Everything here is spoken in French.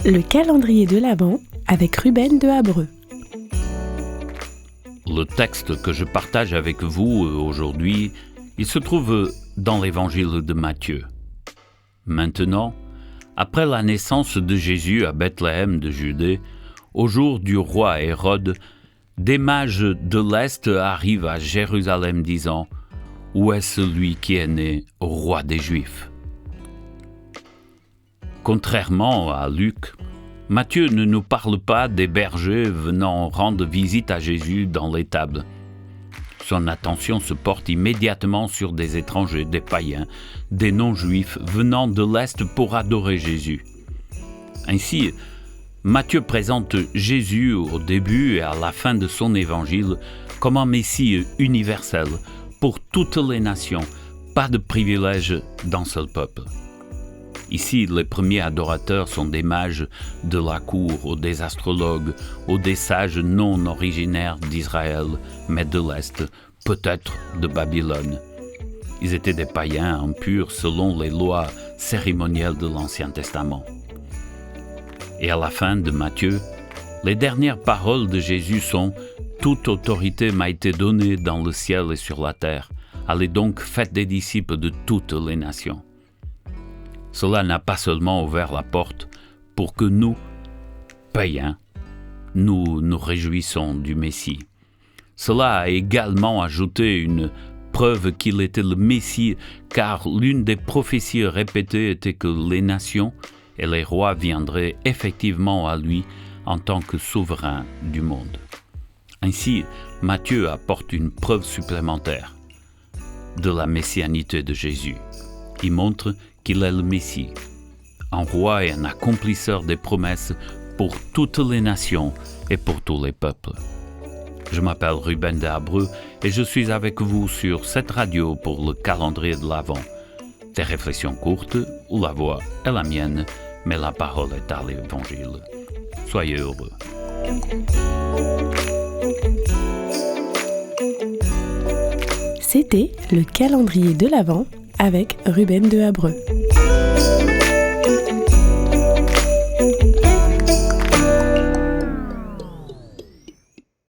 Le calendrier de l'Avent avec Ruben de Habreux. Le texte que je partage avec vous aujourd'hui, il se trouve dans l'évangile de Matthieu. Maintenant, après la naissance de Jésus à Bethléem de Judée, au jour du roi Hérode, des mages de l'Est arrivent à Jérusalem disant « Où est celui qui est né roi des Juifs ?» Contrairement à Luc, Matthieu ne nous parle pas des bergers venant rendre visite à Jésus dans l'étable. Son attention se porte immédiatement sur des étrangers, des païens, des non-juifs venant de l'Est pour adorer Jésus. Ainsi, Matthieu présente Jésus au début et à la fin de son évangile comme un Messie universel pour toutes les nations, pas de privilège d'un seul peuple. Ici, les premiers adorateurs sont des mages de la cour, ou des astrologues, ou des sages non originaires d'Israël, mais de l'Est, peut-être de Babylone. Ils étaient des païens impurs selon les lois cérémonielles de l'Ancien Testament. Et à la fin de Matthieu, les dernières paroles de Jésus sont « Toute autorité m'a été donnée dans le ciel et sur la terre. Allez donc, faites des disciples de toutes les nations. » Cela n'a pas seulement ouvert la porte pour que nous, païens, nous nous réjouissons du Messie. Cela a également ajouté une preuve qu'il était le Messie, car l'une des prophéties répétées était que les nations et les rois viendraient effectivement à lui en tant que souverain du monde. Ainsi, Matthieu apporte une preuve supplémentaire de la messianité de Jésus. Il montre qu'il est le Messie, un roi et un accomplisseur des promesses pour toutes les nations et pour tous les peuples. Je m'appelle Ruben de Habreux et je suis avec vous sur cette radio pour le calendrier de l'Avent. Des réflexions courtes où la voix est la mienne, mais la parole est à l'Évangile. Soyez heureux. C'était le calendrier de l'Avent avec Ruben de Habreux.